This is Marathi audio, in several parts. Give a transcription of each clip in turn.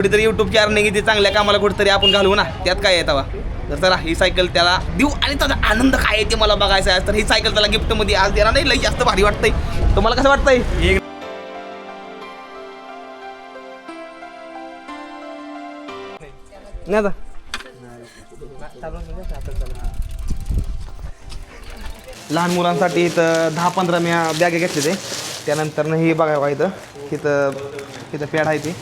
कुठेतरी युट्यूबची अर्निंग ते चांगल्या कामाला कुठेतरी आपण घालवू ना, त्यात काय आहे तेव्हा. तर चला ही सायकल त्याला देऊ आणि त्याचा आनंद काय आहे ते मला बघायचं आहे. तर ही सायकल त्याला गिफ्टमध्ये आज देणार नाही, लई जास्त भारी वाटतंय. तुम्हाला कसं वाटतंय? नाही आता लहान मुलांसाठी इथं 10-15 मी बॅगे घेतले ते. त्यानंतर हे बघायला इथं पॅड आहे ती.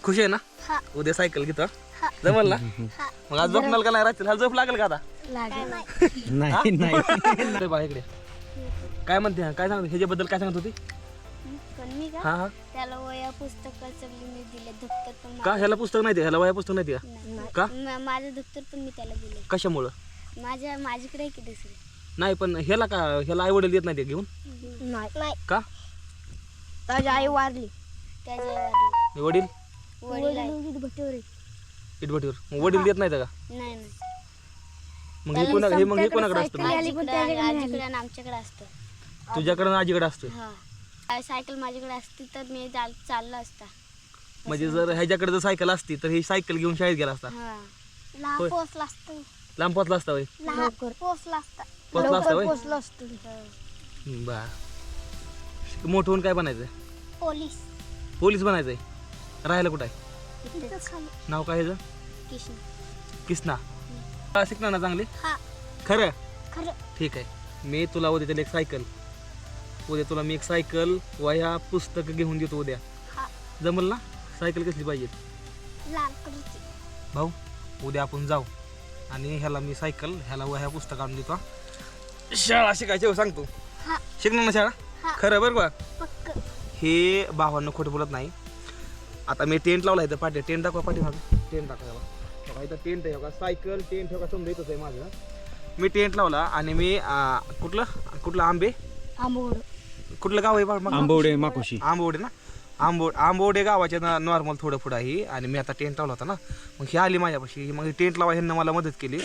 खुश आहे ना? उद्या सायकल घेतो जमल ना? मग आज झोपणार का नाही? रात्री झोप लागेल का आता? नाही नाही इकडे काय म्हणते, काय सांगते ह्याच्याबद्दल, काय सांगत होती? हा हा त्याला वया पुस्तकाचं मी दिले, दप्तर पण का ह्याला पुस्तक नाही, ह्याला वया पुस्तक नाही का? माझं दप्तर पण मी त्याला दिले. कशामुळं? माझ्याकडे की दुसरे नाही, पण ह्याला का, ह्याला आई वडील देत नाही ते घेऊन नाही का? त्याची आई वारली. वडील वडील इटभटीवर वडील देत नाही का? नाही मग हे कोणाकडे असतं? आमच्याकडे असतं. तुझ्याकडे ना आजीकडे असतं? हा, सायकल माझ्याकडे असती तर मी चालला असता. म्हणजे जर ह्याच्याकडे जर सायकल असती तर ही सायकल घेऊन शाळेत गेला असता? लांब पोचला असतो. लांब पोचला असता होय? पोचला असता. पोचला असता होय? पोचला असतो. बर, मोठं होऊन काय बनायचंय? पोलीस बनायचंय. राहायला कुठं आहे? नाव काय ह्याचं? किसना. शिकणार ना चांगली? खरं? ठीक आहे, मी तुला उद्या त्याला एक सायकल वह्या पुस्तक घेऊन देतो उद्या. जमल ना? सायकल कसली पाहिजे? भाऊ उद्या आपण जाऊ आणि ह्याला मी सायकल, ह्याला वह्या पुस्तक आणून देतो. शाळा शिकायची सांगतो. शिकणार ना शाळा? खरं बरं बा. हे भावांना खोटं बोलत नाही. आता मी टेंट लावला इथं पाठी. टेंट दाखवा पाठी मागं. टेंट दाखवा बघा, इथं टेंट आहे बघा. सायकल टेंट हे बघा, समजा इथंच आहे माझं. मी टेंट लावला आणि मी कुठलं कुठलं गाव आहे? आंबवडे माकोशी. आंबवडे ना? आंबवडे गावाच्या नॉर्मल थोडं पुढं आहे. आणि मी आता टेंट लावला होता ना, मग ही आली माझ्यापाशी. मग टेंट लावा ह्यांना मला मदत केली.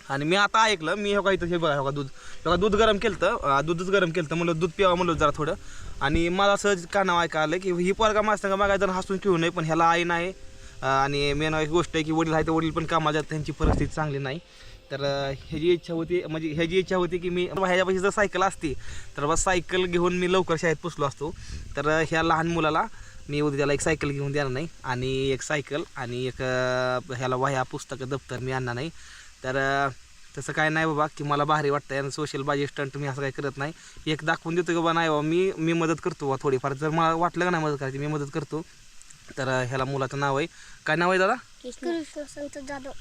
आणि मी आता ऐकलं, मी हे इथं हे बघा दूध गरम केलं. दूधच गरम केलं म्हणलं दूध प्यावं म्हणलं जरा थोडं. आणि मला सहज कानावर ऐका आलं की ही पोरगा मास्तर मागा जण हसून खेळू नये, पण ह्याला आई नाही. आणि मेन एक गोष्ट आहे की वडील आहे तर वडील पण कामाला जातात, त्यांची परिस्थिती चांगली नाही. तर ह्याची इच्छा होती की मी ह्याच्यापाशी जर सायकल असती तर बस सायकल घेऊन मी लवकर शाळेत पोचलो असतो. तर ह्या लहान मुलाला मी उद्या त्याला एक सायकल घेऊन देणार नाही, आणि एक सायकल आणि एक ह्याला वह्या पुस्तकं दप्तर मी आणणार नाही. तर तसं काय नाही बाबा की मला भारी वाटतं आणि सोशल बाजी स्टंट मी असं काही करत नाही. एक दाखवून देतो की बाबा नाही बाबा मी मदत करतो बा थोडीफार. जर मला वाटलं का नाही मदत करायची, मी मदत करतो. तर ह्याला मुलाचं नाव आहे, काय नाव आहे दादा?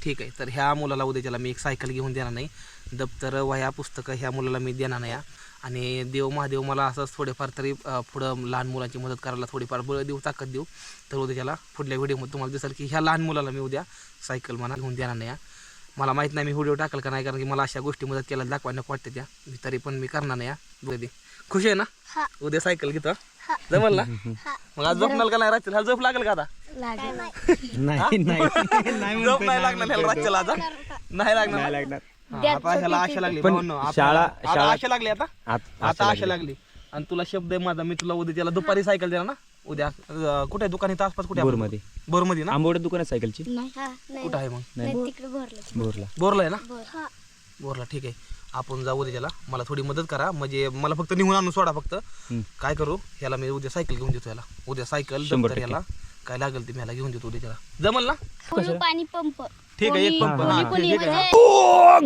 ठीक आहे. तर ह्या मुलाला उद्या त्याला मी एक सायकल घेऊन देणार नाही, दप्तर वह्या पुस्तकं ह्या मुलाला मी देणार नाही. आणि देव महादेव मला असंच थोडेफार तरी पुढं लहान मुलांची मदत करायला थोडीफार बळ देऊ, ताकद देऊ. तर उद्या त्याला पुढल्या व्हिडिओमध्ये तुम्हाला दिसेल की ह्या लहान मुलाला मी उद्या सायकल म्हणा घेऊन देणार नाही. मला माहीत नाही मी व्हिडिओ टाकल का नाही, कारण की मला अशा गोष्टी मदत केला दाखवायला वाटते त्या, तरी पण मी करणार नाही. खुश आहे ना? उद्या सायकल घेतो जमल ना? मग आज झोपणार का नाही? रात्री झोप लागेल का आता? नाही झोप नाही लागणार ह्याला रात्रीला आता? नाही लागणार. आता ह्याला आशा लागली, आशा लागली आता आशा लागली. आणि तुला शब्द आहे माझा, मी तुला उद्या त्याला दुपारी सायकल देणार ना. उद्या कुठे आहे दुकान? इथं आसपास कुठे? बोरमध्ये ना? आंबवडे दुकान आहे सायकलची. कुठं आहे मग? बोरला आहे ना? बोरला. ठीक आहे, आपण जाऊ उद्या त्याला. मला थोडी मदत करा, म्हणजे मला फक्त निघून आणून सोडा फक्त. काय करू, ह्याला मी उद्या सायकल घेऊन देतो. ह्याला उद्या सायकल दप्तर ह्याला काय लागेल ते मी ह्याला घेऊन देतो उद्या त्याला. जमल ना? पाणी पंप. ठीक आहे, एक पंप.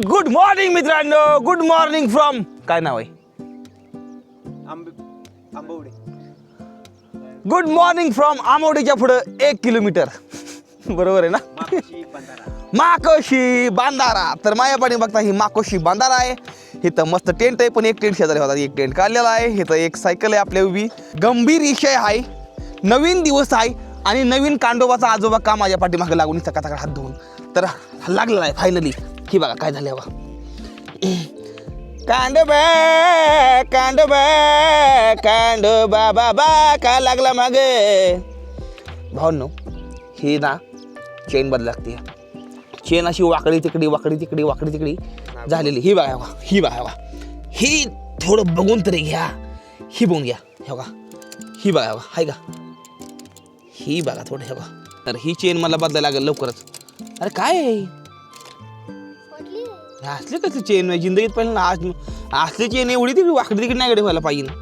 गुड मॉर्निंग मित्रांनो, गुड मॉर्निंग फ्रॉम काय नाव आहे? आंबवडे. गुड मॉर्निंग फ्रॉम आंबवडेच्या पुढं 1 किलोमीटर. बरोबर आहे ना? माकोशी बांधारा. तर माझ्या पाणी बघता ही माकोशी बांधारा आहे. इथं मस्त टेंट आहे, पण एक टेंट शेजारी होता, एक टेंट काढलेला आहे. इथं एक सायकल आहे आपल्या उभी. गंभीर विषय आहे, नवीन दिवस आहे आणि नवीन कांडोबाचा आजोबा का माझ्या पाठीमागे लागून सकाळ हात धुवून तर लागलेला आहे फायनली. ही बघा काय झालं बा. कांडोबा बाबा का लागला मागे भावनो. ही ना चेन बदल लागते. चेन अशी वाकडी तिकडी झालेली. ही बघा ही थोडं बघून तरी घ्या. ही बघून घ्या. हे बघा ही बघा हाय का. ही बघा थोडं हे बघा. तर ही चेन मला बदलायला लागेल लवकरच. अरे काय आहे असली कसली चेन नाही जिंदगीत पहिलं ना. आज असली चेन एवढी तिकडे वाकडी तिकडे नाही व्हायला पाहिजे.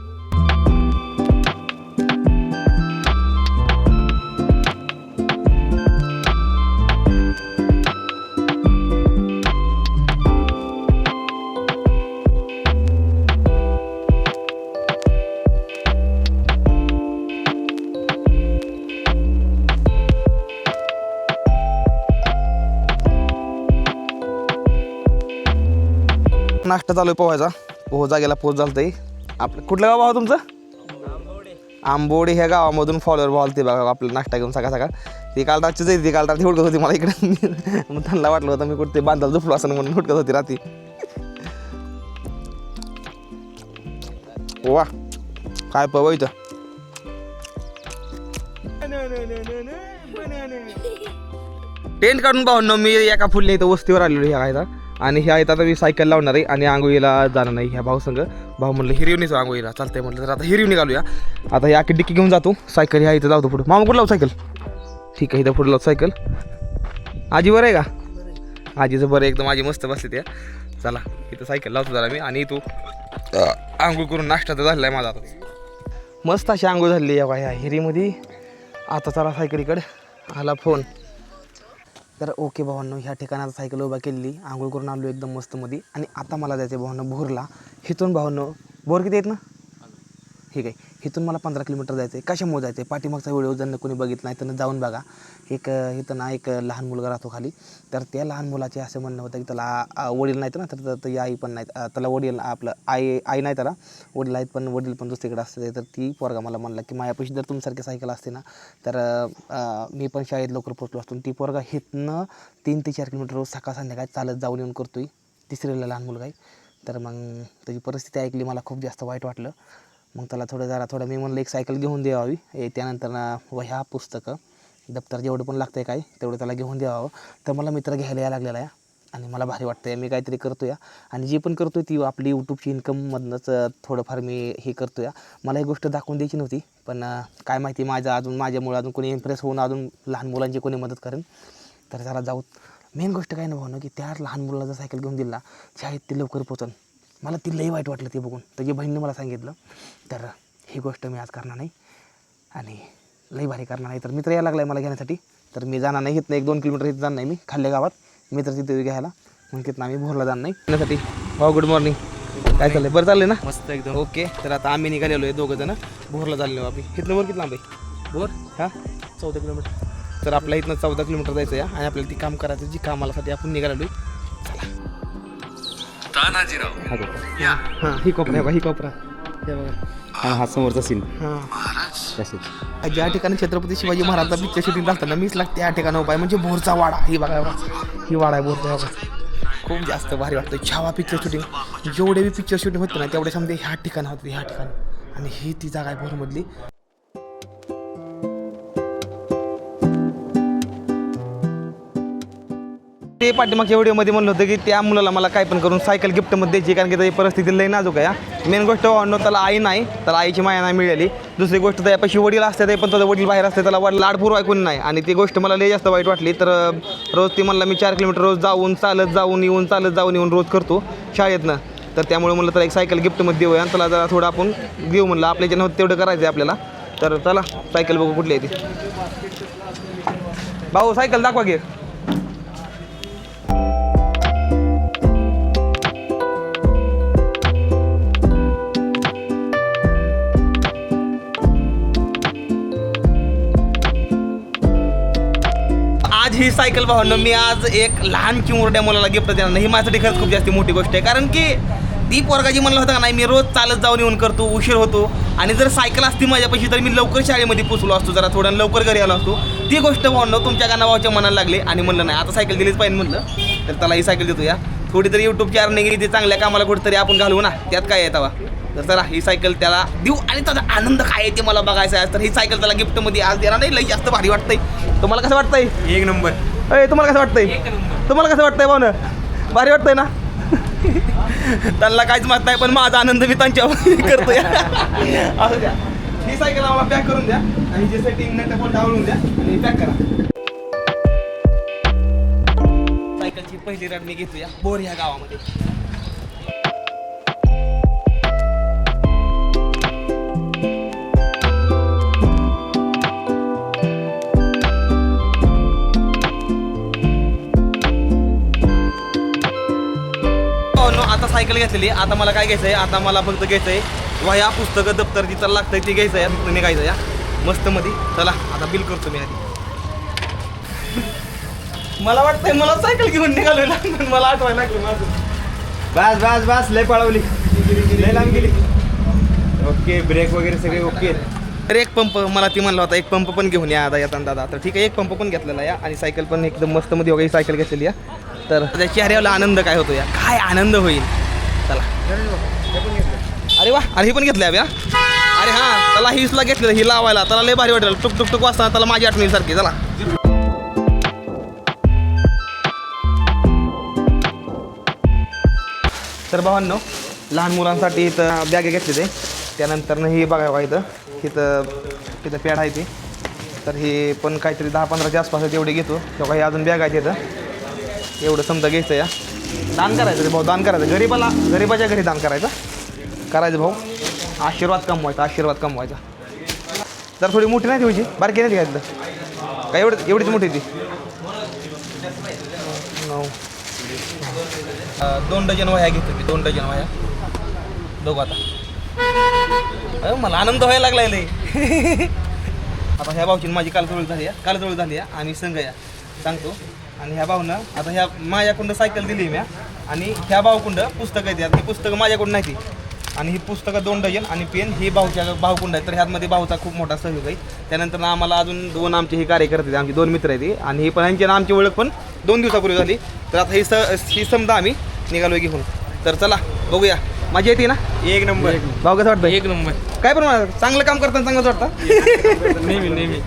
नाश्ता चालू आहे पोहायचा. पोह जागेला पोच झालतंय. आपलं कुठलं गाव भाव तुमचं? आंबोडे ह्या गावामधून फॉलोअर भाव ते बघा आपलं नाश्ता घेऊन सकाळ ती काल रातची जायची. ती काल रात्री हुडकत होती मला इकडे. मग त्यांना वाटलं होतं मी कुठे बांधायला झोपलो असं म्हणून हुडकत होती रात्री. वा काय पव इथं. टेंट काढून भावनो मी एका फुलल्या इथं वस्तीवर आलेलो ह्या कायदा. आणि ह्या येतात मी सायकल लावणार आहे आणि आंघोळीला जाणार नाही ह्या भाऊ संघ. भाऊ म्हणलं हिरवणीच आंघोळीला चालतंय म्हटलं. तर आता हिरवणी घालूया. आता ही आखी डिक्की घेऊन जातो. सायकल ह्या इथं जातो पुढं. मामा कुठं लावू सायकल? ठीक आहे इथं पुढं लावतो सायकल. आजी बरं आहे का? आजीचं बरं एकदम. आजी मस्त बसली त्या. चला इथं सायकल लावतो जरा मी. आणि तू आंघोळ करून नाश्ता तर झालेला आहे माझा आता. मस्त अशी आंघोळ झालेली आहे ह्या हिरीमध्ये. आता चला सायकलीकडे आला फोन. तर ओके भावांनो ह्या ठिकाणात सायकल उभा केलेली. आंघोळ करून आलो एकदम मस्त मध्ये. आणि आता मला जायचं आहे भावांनो भोरला. इथून भावांनो भोर किती आहेत ना? ठीक आहे. इथून मला 15 किलोमीटर जायचं आहे. कशामुळे जायचं आहे? पाठीमागचा व्हिडिओ जर कोणी बघितला नाही तर जाऊन बघा. इथं ना एक लहान मुलगा राहतो खाली. तर त्या लहान मुलाचे असं म्हणणं होतं की त्याला वडील नाहीत ना. तर ती आई पण नाहीत. त्याला वडील आपलं आई नाही त्याला वडील आहेत पण वडील पण दुसरीकडे असते. तर ती पोरगा मला म्हणला की माझ्यापाशी जर तुमच्यासारखी सायकल असते ना तर मी पण शाळेत लवकर पोचलो असतो. ती पोरगा इथनं 3 ते 4 किलोमीटर रोज सकाळ संध्याकाळ चालत जाऊन येऊन करतोय. तिसरीला लहान मुलगा आहे. तर मग त्याची परिस्थिती ऐकली मला खूप जास्त वाईट वाटलं. मग त्याला थोडं मी म्हणलं एक सायकल घेऊन द्यावी. त्यानंतर वह्या पुस्तकं दप्तर जेवढं पण लागतं आहे काय तेवढं त्याला घेऊन द्यावं. तर मला मित्र घ्यायला यायला लागलेला आहे. आणि मला भारी वाटतं आहे. मी काहीतरी करतो या. आणि जे पण करतो ती आपली यूट्यूबची इन्कममधनंच थोडंफार मी हे करतो या. मला ही गोष्ट दाखवून द्यायची नव्हती पण काय माहिती माझ्यामुळे अजून कोणी इम्प्रेस होऊन अजून लहान मुलांची कोणी मदत करेन. तर त्याला जाऊ. मेन गोष्ट काय नाही भावना की त्या लहान मुलाला जर सायकल घेऊन दिला शाळेत ते लवकर पोचन. मला ती लई वाईट वाटलं ते बघून. त्याची बहिणीने मला सांगितलं. तर ही गोष्ट मी आज करणार नाही आणि लई भारी करणार नाही. तर मित्र यायला लागला आहे मला घेण्यासाठी. तर मी जाणार नाही. इथनं 1-2 किलोमीटर इथं जाणार नाही मी खाल्ल्या गावात मित्र तिथे घ्यायला. मग तिथनं आम्ही भोरला जाणार नाही घेण्यासाठी. भाऊ गुड मॉर्निंग. काय चाललंय? बरं चाललंय ना? मस्त एकदम. ओके. तर आता आम्ही निघालेलो आहे 2 जण भोरला चाललो आम्ही. इथनं वर किती लांब आहे? भोर 14 किलोमीटर. तर आपल्या इथनं 14 किलोमीटर जायचं आहे आणि आपल्याला ती काम करायचं जी कामासाठी आपण निघालेलो आहे. हां ही कोपरा ही कोपरा हे बघा. हा समोरचा सीन. हां ज्या ठिकाणी छत्रपती शिवाजी महाराजचा पिक्चर शूटिंग असताना 20 लाख त्या ठिकाणी उपाय म्हणजे भोरचा वाडा. ही बघा ही वाडा आहे भोरचा. बघा खूप जास्त भारी वाटतं. छावा पिक्चर शूटिंग जेवढे बी पिक्चर शूटिंग होते ना तेवढे समजे ह्या ठिकाणी होते ह्या ठिकाणी. आणि ही ती जागा आहे भोरमधली. ते पाठीमागच्या व्हिडिओमध्ये म्हणलं होतं की त्या मुलाला मला काय पण करून सायकल गिफ्टमध्ये द्यायची कारण की त्याची परिस्थिती लई नाजूक आहे. मेन गोष्ट त्याला आई नाही. त्याला आईची माया नाही मिळाली. दुसरी गोष्ट त्यापाशी वडील असते ते पण त्याचं वडील बाहेर असते. त्याला लाडपूर ऐकून नाही. आणि ती गोष्ट मला लई जास्त वाईट वाटली. तर रोज ती म्हणला मी 4 किलोमीटर रोज चालत जाऊन येऊन रोज करतो शाळेतनं. तर त्यामुळे म्हणलं त्याला एक सायकल गिफ्टमध्ये देऊया आणि त्याला जरा थोडं आपण देऊ म्हणलं. आपल्या ज्यांना तेवढं करायचं आहे आपल्याला. तर चला सायकल बघू कुठली आहे ती. भाऊ सायकल दाखवा घे. ही सायकल भावांनो मी आज एक लहान चिमुरड्या मुलाला गिफ्ट देणार नाही. ही माझ्यासाठी खरंच खूप जास्त मोठी गोष्ट आहे. कारण की ती पोरगाजी म्हणलं होतं का नाही मी रोज चालत जाऊन येऊन करतो उशीर होतो. आणि जर सायकल असती माझ्यापाशी तर मी लवकर शाळेमध्ये पोचलो असतो. जरा थोडं लवकर घरी आलो असतो. ती गोष्ट भावांनो तुमच्या गाणा भावाच्या मनाला लागली आणि म्हणलं नाही आता सायकल दिलीच पाहिजे म्हणलं. तर त्याला ही सायकल देतो या. थोडी तरी युट्यूबची अर्निंग गेली ती चांगल्या कामाला कुठेतरी आपण घालवू ना, त्यात काय आहे तवा. तर चला ही सायकल त्याला देऊ आणि त्याचा आनंद काय आहे ते मला बघायचं आहे. तर ही सायकल त्याला गिफ्टमध्ये आज देणार नाही, लई जास्त भारी वाटतंय. तुम्हाला कसं वाटतंय? एक नंबर. तुम्हाला कसं वाटतंय? तुम्हाला कसं वाटतंय भाऊ? भारी वाटतंय ना? त्यांना काहीच माहित नाही, पण माझा आनंद मी त्यांच्यावर करतोय. असं द्या, ही सायकल आम्हाला पॅक करून द्या आणि जे सेटिंग नाही ते पण डावलून द्या आणि पॅक करा. सायकलची पहिली राईड मी घेतोय बोर ह्या गावामध्ये. आता सायकल घेतलेली, आता मला काय घ्यायचं आहे? आता मला फक्त घ्यायचं आहे वह्या, पुस्तकं, दप्तर जिथं लागतंय ते घ्यायचं आहे. तिथं निघायचं या मस्त मध्ये. चला आता बिल करतो मी आधी. मला वाटतंय मला सायकल घेऊन निघालोय ना, मला आठवायला लागलं माझं. बस बस बस, लय पळवली, लय लांब गेली. ओके, ब्रेक वगैरे सगळे ओके. तर एक पंप मला ती म्हणला होता, एक पंप पण घेऊन या येताना दादा. तर ठीक आहे, एक पंप पण घेतलेला या आणि सायकल पण एकदम मस्त मध्ये वगैरे सायकल घेतलेली या. तर त्या चेहऱ्याला आनंद काय होतो या, काय आनंद होईल. चला अरे वा, अरे ही पण घेतली हवी. अरे हां, त्याला हीसला घेतलेलं, ही लावायला त्याला लय भारी वाटेल. टुक टुक टुक वाजताना त्याला माझी आठवणी सारखी. चला तर भावांनो, लहान मुलांसाठी इथं बॅग घेतली ते. त्यानंतर ही बघा इथं तिथं पॅड आहे ती. तर हे पण काहीतरी 10-15च्या आसपास एवढे घेतो. तेव्हा हे अजून बॅग आहे तिथं, एवढं समजा घ्यायचं या. दान करायचं रे भाऊ, दान करायचं. गरीबाच्या घरी दान करायचं भाऊ. आशीर्वाद कमवायचा. तर थोडी मोठी नाही ठेवायची, बारकी नाही घ्यायचं काय, एवढीच मोठी ती. 2 डझन वह्या घेतो मी, 2 डझन वह्या. बघू आता, मला आनंद व्हायला लागलाय लय. आता ह्या भाऊची माझी कालजोळ झाली आहे आणि संघ या सांगतो. आणि ह्या भाऊनं आता ह्या माझ्याकडून सायकल दिली मी आणि ह्या भाऊकुंड पुस्तकं आहेत. ही पुस्तकं माझ्याकडून नाही ती. आणि ही पुस्तकं 2 डझन आणि पेन ही भाऊकुंड आहे. तर ह्यामध्ये भाऊचा खूप मोठा सहयोग आहे. त्यानंतर आम्हाला अजून 2 आमचे हे कार्यकर्ते, आमचे 2 मित्र आहेत आणि ही पण यांची आमची ओळख पण 2 दिवसापूर्वी झाली. तर आता ही समजा आम्ही निघालो घेऊन. तर चला बघूया, मजा येते ना? एक नंबर. भाऊ कसं वाटतं? एक नंबर. काय पण चांगलं काम करताना चांगलंच वाटतं. नेहमी.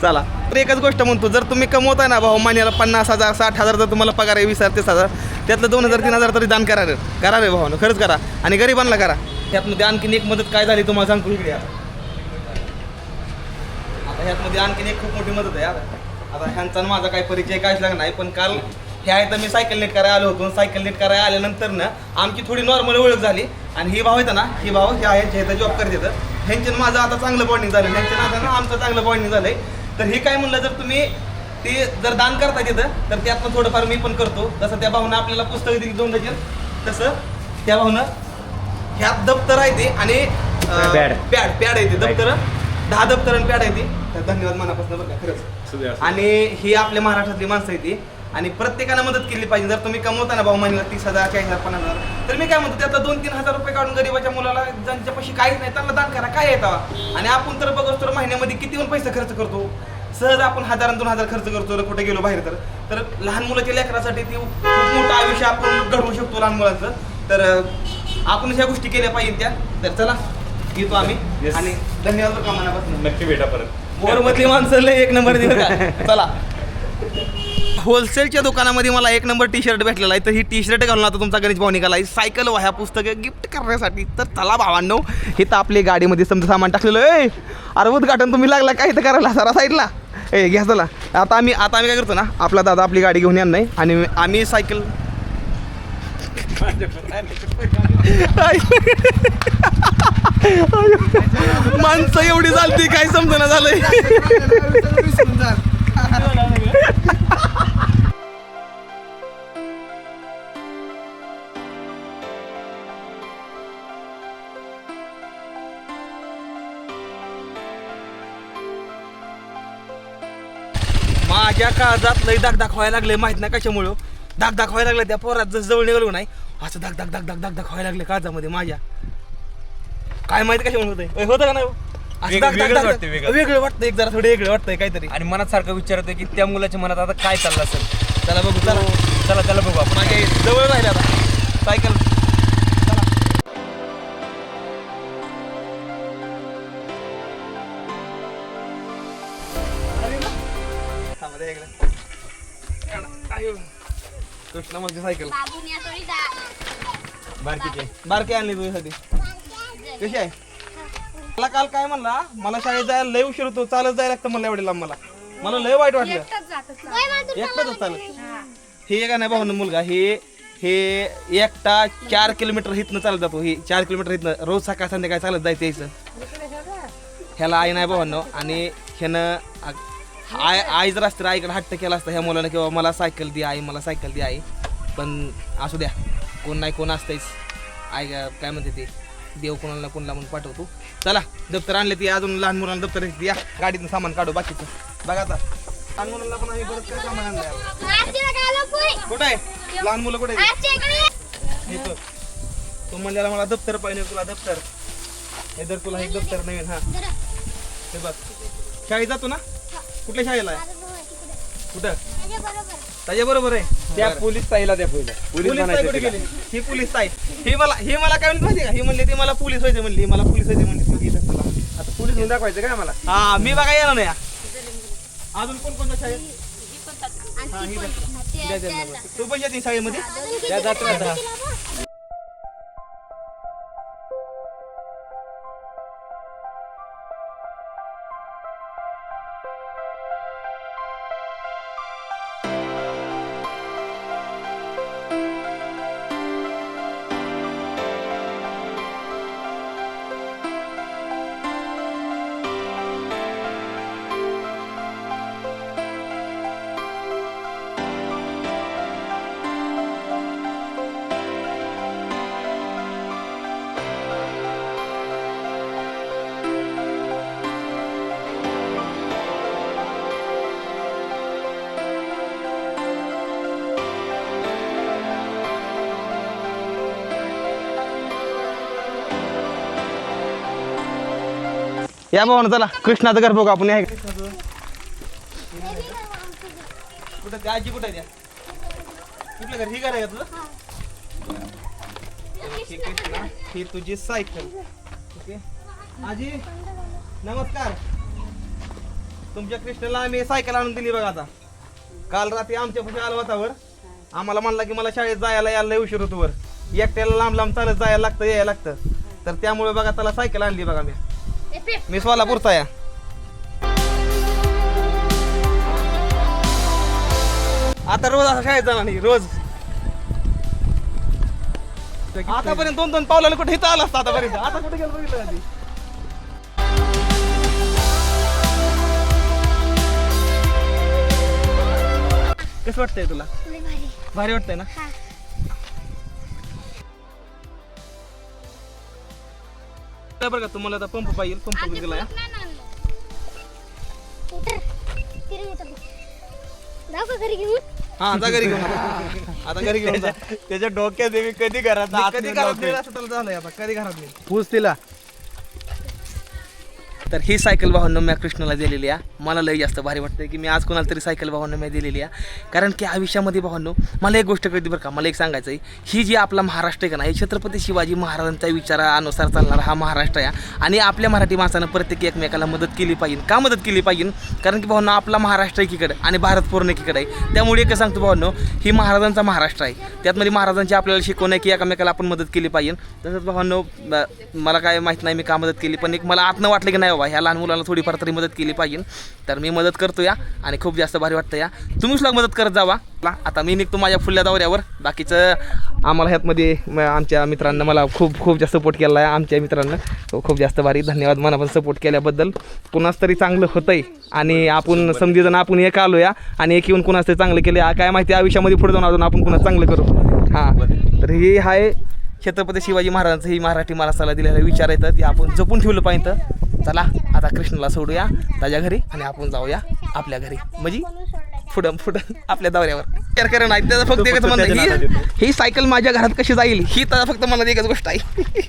चला, तर एकच गोष्ट म्हणतो, जर तुम्ही कमवताय ना भाऊ महिन्याला 50,000 60,000 जर तुम्हाला पगार आहे, 20,000-30,000 त्यातलं 2,000-3,000 तरी दान करा रे भावानं, खरंच करा. आणि गरिबांना करा. त्यातमध्ये आणखीन एक मदत काय झाली तुम्हाला सांगतो इकडे. आता ह्यातमध्ये आणखीन एक खूप मोठी मदत आहे. आता ह्यांचा माझा काही परिचय काहीच लागला नाही, पण काल ह्या इथं मी सायकल नीट करायला आलो होतो. सायकल नीट करायला आल्यानंतर ना आमची थोडी नॉर्मल ओळख झाली. आणि ही भाऊ येतं ना, ही भाऊ ह्या ह्यांच्या इथं जॉब करत येतं. ह्यांच्या माझं आता चांगलं बॉन्डिंग झालं, ह्यांच्या नात्यानं आमचं चांगलं बॉन्डिंग झालं आहे. तर हे काय म्हणलं, जर तुम्ही ते जर दान करता येतं तर त्यातनं थोडंफार मी पण करतो. तसं त्या भाऊनं आपल्याला पुस्तकं दिली 2 डझन, तसं त्या भाऊनं ह्यात दप्तर आहे ते आणि पॅड आहे ते. दप्तर 10 दप्तर आणि पॅड आहे ते. तर धन्यवाद मनापासून बरं का, खरंच. आणि ही आपल्या महाराष्ट्रातली माणसं आहे ती आणि प्रत्येकानं मदत केली पाहिजे. जर तुम्ही कमवता ना भाऊ महिन्याला 30,000 40,000 50,000 तर मी काय म्हणतो, त्यातला 2-3 हजार रुपये काढून गरीबाच्या मुलाला, ज्यांच्यापाशी काहीच नाही त्यांना दान करा. काय येतं? आणि आपण तर बघतो तर महिन्यामध्ये किती पण पैसे खर्च करतो. सहज आपण 1000-2,000 खर्च करतो कुठे गेलो बाहेर. तर लहान मुलाच्या लेकरासाठी ती खूप मोठं आयुष्य आपण घडवू शकतो लहान मुलांचं. तर आपण ह्या गोष्टी केल्या पाहिजे त्या. तर चला येतो आम्ही आणि धन्यवाद बरं का मनापासून. नक्की भेटा परत. बोरमधली माणसं लय एक नंबर दिलं का. चला, होलसेलच्या दुकानामध्ये मला 1 नंबर टी-शर्ट भेटलेला आहे. तर ही टी-शर्ट घालून आता तुमचा गणेश भाऊ निघाला आहे सायकल वह्या पुस्तकं गिफ्ट करण्यासाठी. तर चला भावांनो, हे तर आपली गाडीमध्ये समजा सामान टाकलेलं आहे. अरे उद्घाटन तुम्ही लागला काय तर करायला सारा साईडला घ्या. चला आता आम्ही काय करतो ना, आपला दादा आपली गाडी घेऊन येणार नाही आणि आम्ही सायकल माणसं एवढी चालती काय समजना झालंय. माझ्या काळजात लय दाग दाखवायला लागले, माहित नाही कशामुळं दाग दाखवायला लागले. त्या पोरात जसं जवळ निघालो नाही असं दाग दाग दाग दाग दाग दाखवायला लागले काळजामध्ये माझ्या. काय माहिती कशामुळे होतंय, होतं का नाही? वेगळं वाटतं, एक जरा थोडं वेगळं वाटतंय काहीतरी. आणि मनात सारखं विचारतोय की त्या मुलाच्या मनात आता काय चाललं असेल. चला बघू, चला चला चला बघू आपण. माझ्या जवळ राहिले आता सायकल. कृष्णा माझी सायकल बाबूने थोडी बारकीचे बारकी आणली तुझ्यासाठी. कशी आहे? मला काल काय म्हणला, मला शाळेत जायला लय उशीर होतो, चालत जायला लागतं मला एवढे लांब. मला लय वाईट वाटलं. एकटाच चालत. हे का नाही भाऊ मुलगा, हे एकटा 4 किलोमीटर इथनं चालत जातो. हे 4 किलोमीटर इथनं रोज सकाळ संध्याकाळी चालत जायचं यायचं. ह्याला आई नाही भावांनो. आणि ह्यानं आई जर असते आईकडे हट्ट केला असता ह्या मुलानं किंवा मला सायकल दे आई, मला सायकल दे आई. पण असू द्या, कोण नाही कोण असतंच. आई काय म्हणते ते, देव कोणाला ना कोणाला म्हणून पाठवतो. चला दप्तर आणले ती, अजून लहान मुलांना दप्तर या गाडीतून सामान काढू बाकीचं. बघा आता लहान मुलांना पण आम्ही बरंच काय सामान आणलं. कुठं आहे लहान मुलं, कुठे येतो तू म्हणलेला मला दप्तर पाहिजे, तुला दप्तर हे जर तुला एक दप्तर नवीन. हा हे बघ, शाळेत जातो ना? कुठल्या शाळेला आहे? कुठं? त्याच्या बरोबर आहे त्या पोलीस ताईला द्या पहिलं. पोलीस ताई कुठे गेली? ही पोलीस ताई. ही मला काय म्हणते माहिती का? ही म्हणली ती मला पोलीस व्हायचे म्हणली, मला पोलीस व्हायचे म्हणली. आता पोलीस म्हणून दाखवायचं काय आम्हाला? हा मी बघा येणार नाही. अजून कोण कोणत्या शाळेत? तू पण येते शाळेमध्ये? त्या जातो आता. या भाऊ चला कृष्णाचं घर बघू आपण. आहे कुठं त्या आजी कुठं आहे त्या? कुठलं घर? ही घर आहे का तुझं? ही कृष्णा, ही तुझी सायकल. ओके आजी नमस्कार. तुमच्या कृष्णाला आम्ही सायकल आणून दिली बघा. आता काल रात्री आमच्या पाशी आला होता वर. आम्हाला म्हणला की मला शाळेत जायला यायला उशीर होतो वर, एकट्याला लांब लांब चालत जायला लागतं यायला लागतं. तर त्यामुळे बघा त्याला सायकल आणली बघा. मी सोलापूरचा आहे. आता रोज असं शाळेत जाणार नाही रोज. आतापर्यंत 2-2 पावलाला कुठे इथं आला असता आतापर्यंत. आता कुठे गेलं बघितलं आधी. कसं वाटतंय तुला? भारी वाटतंय ना? बरं का तुम्हाला आता पंप पाहिजे, पंप दिला. हा जा घरी घेऊन. आता घरी घेऊन जा. त्याच्या डोक्यात कधी घरात कधी घरात नेलं असं त्याला झालंय आता. कधी घरात नेलं पूस तिला. तर ही सायकल भावांना मी कृष्णाला दिलेली आहे. मला लई जास्त भारी वाटतं की मी आज कोणाला तरी सायकल भावांना मी दिलेली आहे. कारण की आयुष्यामध्ये भावांनो मला एक गोष्ट कळते बरं का. मला एक सांगायचं आहे, ही जी आपला महाराष्ट्र आहे का नाही, छत्रपती शिवाजी महाराजांच्या विचारानुसार चालणारा हा महाराष्ट्र आहे. आणि आपल्या मराठी माणसानं प्रत्येक एकमेकाला मदत केली पाहिजे. का मदत केली पाहिजे? कारण की भावांनो आपला महाराष्ट्र एकीकडे आणि भारत पूर्ण एकीकडे आहे. त्यामुळे एक सांगतो भावांनो, ही महाराजांचा महाराष्ट्र आहे. त्यातमध्ये महाराजांची आपल्याला शिकवणं आहे की एकमेकाला आपण मदत केली पाहिजे. तसंच भावांनो मला काय माहीत नाही मी का मदत केली, पण एक मला आतनं वाटलं की नाही बाबा ह्या लहान मुलांना थोडीफार तरी मदत केली पाहिजे. तर मी मदत करतो या आणि खूप जास्त भारी वाटतं या. तुम्ही सुद्धा मदत करत जावा. आता मी निघतो माझ्या फुल्या दौऱ्यावर. बाकीचं आम्हाला ह्यातमध्ये आमच्या मित्रांना मला खूप खूप जास्त सपोर्ट केला आहे. आमच्या मित्रांना खूप जास्त भारी धन्यवाद मला पण सपोर्ट केल्याबद्दल. कुणाच तरी चांगलं होतंय आणि आपण समजेजण आपण एक आलो या आणि एक येऊन कुणाच तरी चांगलं केलं. काय माहिती आयुष्यामध्ये पुढे जाऊन अजून आपण कुणाच चांगलं करू. हां तर हे आहे छत्रपती शिवाजी महाराजांचं ही मराठी महाराष्ट्राला दिलेलं विचार येतं ते आपण जपून ठेवलं पाहिजे. चला आता कृष्णाला सोडूया त्याच्या घरी आणि आपण जाऊया आपल्या घरी, म्हणजे पुढं आपल्या दौऱ्यावर. विचार करा नाही त्याचा फक्त एकच म्हणणं, ही सायकल माझ्या घरात कशी जाईल ही त्याचा फक्त मला एकच गोष्ट आहे.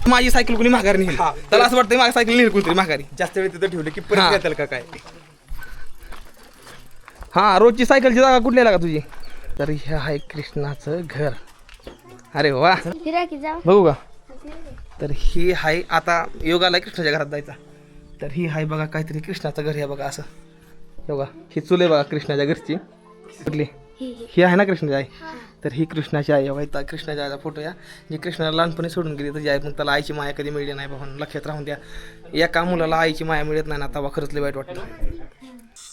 माझी सायकल कोणी माघारी नेली, त्याला असं वाटतं माझी सायकल नेली कोणतरी माघारी. जास्त वेळ तिथं ठेवली की परत येतील का काय? हा रोजची सायकलची जागा कुठली लागा तुझी? तर हे आहे कृष्णाचं घर. अरे वा, फिरा की जाऊ. बघू का. तर ही आहे आता योगाला कृष्णाच्या घरात जायचा. तर ही आहे बघा काहीतरी कृष्णाचं घर आहे बघा असं. हे बघा ही चूल आहे बघा कृष्णाच्या घरची. कुठली ही आहे ना कृष्णाची आई. तर ही कृष्णाची आई बघा. इथं कृष्णाच्या आईचा फोटो या जी कृष्णाला लहानपणी सोडून गेली तर आई, पण त्याला आईची माया कधी मिळली नाही बाबा. लक्षात राहून द्या, एका मुलाला आईची माया मिळत नाही ना तेव्हा खरंच लय वाईट वाटतं.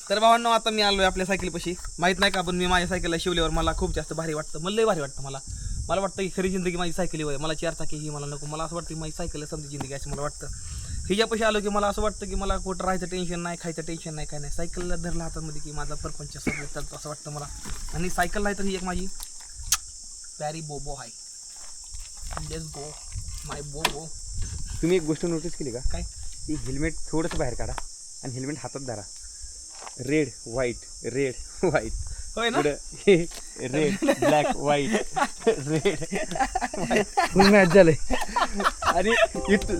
तर भावांनो आता मी आलोय आपल्या सायकलपाशी. माहित नाही का पण मी माझ्या सायकलला शिवल्यावर मला खूप जास्त भारी वाटतं. मला लय भारी वाटतं. मला वाटतं की खरी जिंदगी माझी सायकली होय. मला 4 चाकी ही मला नको. मला असं वाटतं की माझी सायकल समजी जिंदगी असं मला वाटतं. हिच्यापाशी आलो की मला असं वाटतं की मला कुठं राहायचं टेन्शन नाही, खायचं टेन्शन नाही, काय नाही. सायकलला धरला हातामध्ये की माझा परपंच सगळं चालतो असं वाटतं मला. आणि सायकल नाही तर ही एक माझी प्यारी बोबो आहे. लेट्स गो माय बोबो. तुम्ही एक गोष्ट नोटीस केली का? काय? की हेल्मेट थोडंसं बाहेर काढा आणि हेल्मेट हातात धरा. Red white red white. होय ना. रेड ब्लॅक व्हाईट रेड फुल मॅच झालंय. आणि इथं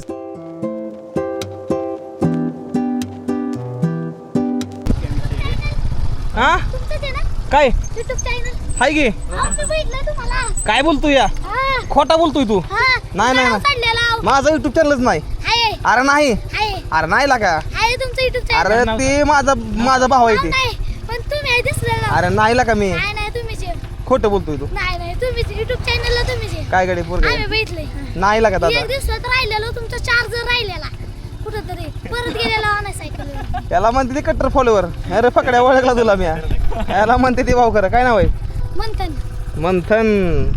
हा तुमचं ते ना काय युट्यूब चॅनल हाय गे. मी बघितलं तुम्हाला. काय बोलतोय या? हा खोटा बोलतोय तू. हा नाही, नाही, नाही. काढलेला माझा युट्यूब चॅनलच नाही. आहे अरे नाही. आहे अरे नाही लागा. आहे तुमचं युट्यूब चॅनल. अरे ते माझा भाऊ आहे ते. नाही पण तुम्ही आहे दिसलेला. अरे नाही लागा मी. नाही नाही तुम्हीच आहे. खोटं बोलतोय तू. नाही नाही तुम्हीच युट्यूब चॅनलला तुम्हीच आहे. काय गडे पोरग आम्ही बघितलंय. नाही लागा दादा. एक दिवसात राहिलेलो तुमचा चार्जर राहिलेला कुठंतरी परत गेलेला नाही सायकल. त्याला म्हणते ते कट्टर फॉलोवर. अरे फकड्या ओळखला तुला मी. याला म्हणते ते भाऊ खरं काय नाव आहे? म्हणतान मंथन.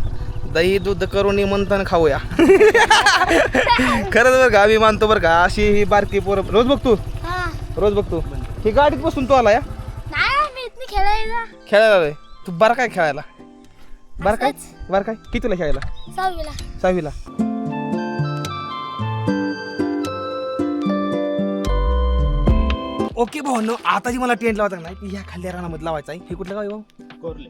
दही दूध करून मंथन खाऊया. खरंच बरं का आम्ही मानतो बरं का. अशी ही बारकी पोरं रोज बघतो. हा रोज बघतो. ही गाडीत बसून तू आला या नाही मी इथं खेळायला खेळायला आलोय. तू बरं काय खेळायला? बरं काय असंच. बरं काय कितीला खेळायला? 6वीला. 6वीला. ओके भाऊ आता जी मला टेंट लावायचा नाही की ह्या खाल्ल्या रानामध्ये लावायचा आहे. हे कुठलं गाव आहे भाऊ? कोरले.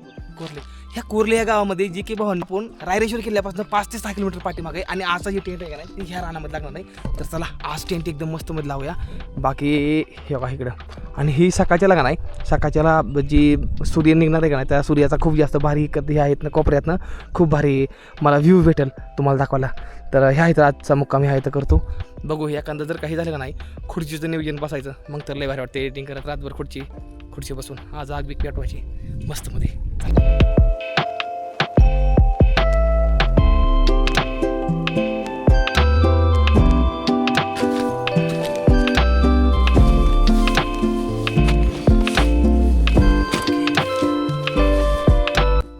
ह्या कोरले या गावामध्ये जी की भाऊ आपण रायरेश्वर किल्ल्यापासून 5 ते 6 किलोमीटर पाठीमागे आणि आजचा जे टेंट आहे का नाही ती ह्या रानामध्ये लागणार नाही. तर चला आज टेंट एकदम मस्त मध्ये लावूया. बाकी हे बघा इकडं. आणि ही सकाळच्या लागा नाही. सकाळच्याला जी सूर्य निघणार आहे का नाही त्या सूर्याचा खूप जास्त भारी हे आहेत ना कोपऱ्यातनं खूप भारी मला व्ह्यू भेटेल तुम्हाला दाखवायला. तर ह्या इथं आजचा मुक्काम ह्या इथं करतो. बघू एखादं जर काही झालं का नाही खुर्चीचं नियोजन बसायचं मग तर लय भारी वाटते. एडिटिंग करत रातभर खुर्ची बसून आज आग बिग पेटवायची मस्तमध्ये.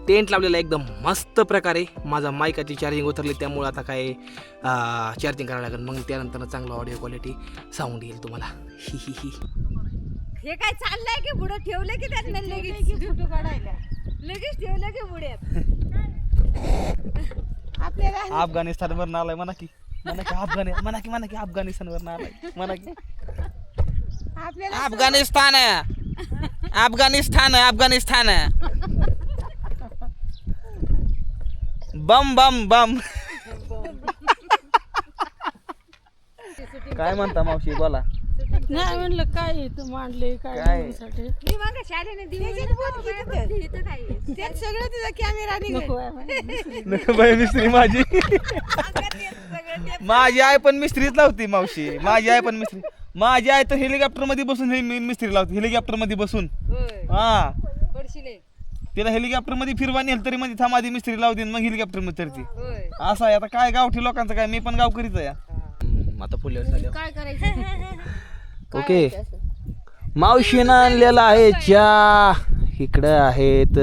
टेंट लावलेला एकदम मस्त प्रकारे. माझा माईकाची चार्जिंग उतरली त्यामुळे आता काय चार्जिंग करावं लागेल. मग त्यानंतर चांगला ऑडिओ क्वालिटी साऊंड येईल तुम्हाला. ही ही ही. हे काय चाललंय की पुढे ठेवलं की त्यांना लगेच फोटो काढायला लगेच ठेवलं की पुढे आपल्याला अफगाणिस्तानवर आलाय म्हणा की अफगाणिस्तानवर आलाय म्हणा की आपल्याला अफगाणिस्तान बम बम बम. काय म्हणता मावशी बोला. नाही म्हणलं काय तू मांडले काय काय? साठी मी मग शाळेने त्यात सगळं तुझा कॅमेरा नको बाई मिस्त्री माझी. माझी आई पण मिस्त्रीच लावती मावशी. माझी आई तर हेलिकॉप्टर मध्ये बसून मिस्त्री लावते. हेलिकॉप्टर मध्ये बसून हा तिला हेलिकॉप्टर मध्ये फिरवा नेल तरी मध्ये थांब आधी मिस्त्री लावते मग हेलिकॉप्टर मध्ये तरती. असं आहे आता काय गावठी लोकांचं काय. मी पण गावकरीच आहे आता पुढल्या काय करायचं? ओके. मावशीनं आणलेला आहे चहा. इकडं आहेत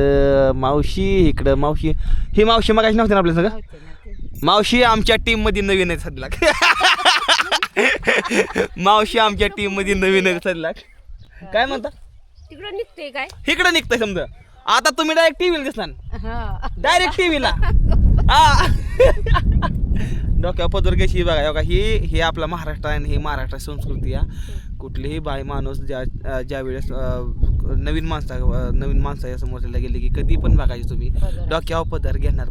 मावशी. इकडं मावशी. ही मावशी मगाशी नव्हती ना आपल्या सगळं. मावशी आमच्या टीम मध्ये नवीन आहे सध्या. मावशी आमच्या टीम मध्ये नवीन आहे सध्या. काय म्हणता? तिकडं निघते काय इकडं निघतंय समजा. आता तुम्ही डायरेक्ट टीव्हीला दिसणार. डायरेक्ट टीव्हीला. हा डोक्यावर पदर कशी बघा. ही आपला महाराष्ट्र आहे. ही महाराष्ट्र संस्कृती या. कुठलीही बाई माणूस ज्या वेळेस नवीन माणसाच्या समोरला गेले की कधी पण बघायची तुम्ही डोक्यावर पदर घेणार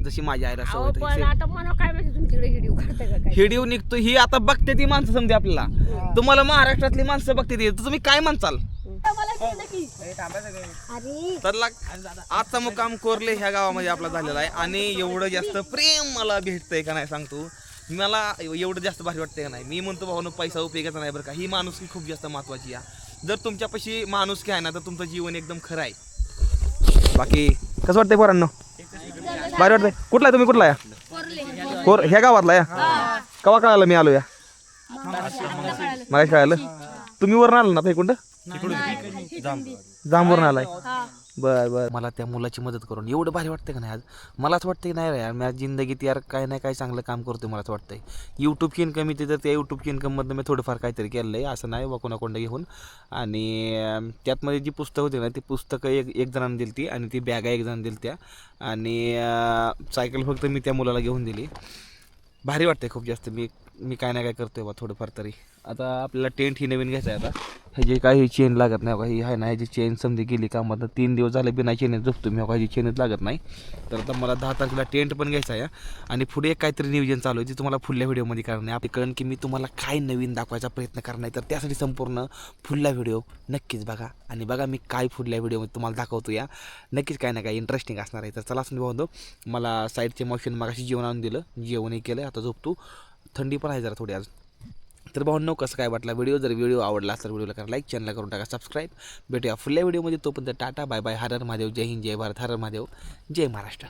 जशी माझ्या आईला सवय तशी. आता मला काय माहिती तुम्ही तिकडे व्हिडिओ काढताय का काय हिडिओ निघतो. ही आता बघते ती माणसं समजा आपल्याला. तुम्हाला महाराष्ट्रातली माणसं बघते ती तर तुम्ही काय म्हणताल? अरे तर आजचा मुक्काम कोरले ह्या गावामध्ये आपला झालेला आहे आणि एवढं जास्त प्रेम मला भेटतंय का नाही सांगतो. मला एवढं जास्त भारी वाटतंय का नाही. मी म्हणतो भावानं पैसा उपयोगाचा नाही बरं का. ही माणुसकी खूप जास्त महत्वाची आहे. जर तुमच्यापाशी माणुसकी आहे ना तर तुमचं जीवन एकदम खरं आहे. बाकी कसं वाटतंय पोरांनो? भारी वाटतंय. कुठला आहे तुम्ही? कुठला आहे? कोर ह्या गावातला या. कवा कळालं मी आलो या? मला कळालं. तुम्ही वरून आला ना आता इकडं? जांभूरून आलाय. बर बर. मला त्या मुलाची मदत करून एवढं भारी वाटतं का नाही आज. मलाच वाटतं की नाही रे यार मी आज जिंदगीत यार काय नाही काय चांगलं काम करतोय. मलाच वाटतंय यूट्यूबची इन्कम येते तर त्या यूट्यूबची इन्कममधनं मी थोडंफार काहीतरी केलं आहे. असं नाही वा कोणाकोंड घेऊन. आणि त्यातमध्ये जी पुस्तकं होती ना ती पुस्तकं एक जणांनी दिली ती आणि ती बॅगा एक जणांनी दिली त्या आणि सायकल फक्त मी त्या मुलाला घेऊन दिली. भारी वाटते खूप जास्त. मी काय ना काय करतोय बा थोडंफार तरी. आता आपल्याला टेंट ही नवीन घ्यायचं आहे. आता हे जे काही चेन लागत नाही बघा ही आहे ना ह्याची चेन समजी गेली कामात 3 दिवस झाले बिना चेनेत झोपतो मी. ह्याची चेनच लागत नाही. तर आता मला 10 तारखेला टेंट पण घ्यायचा आहे आणि पुढे एक काहीतरी नियोजन चालू आहे ते तुम्हाला पुढल्या व्हिडिओमध्ये करणार आहे. आपली कळण की मी तुम्हाला काय नवीन दाखवायचा प्रयत्न करणार आहे. तर त्यासाठी संपूर्ण पुढला व्हिडिओ नक्कीच बघा आणि बघा मी काय पुढल्या व्हिडिओमध्ये तुम्हाला दाखवतो या. नक्कीच काय ना काय इंटरेस्टिंग असणार आहे. तर चला असं भावतो. मला साईडचे मावशीने मागाशी जेवण आणून दिलं. जेवणही केलं. आता झोपतो. थंडी पण आहे जरा थोडी आज. तर भावनो कसं काय वाटला व्हिडिओ. जर व्हिडिओ आवडला असेल व्हिडिओला करा लाईक, चॅनलला करून टाका सबस्क्राईब. भेटूया पुढल्या व्हिडिओमध्ये. तोपर्यंत टाटा बाय बाय. हर हर महादेव. जय हिंद, जय भारत. हर हर महादेव, जय महाराष्ट्र.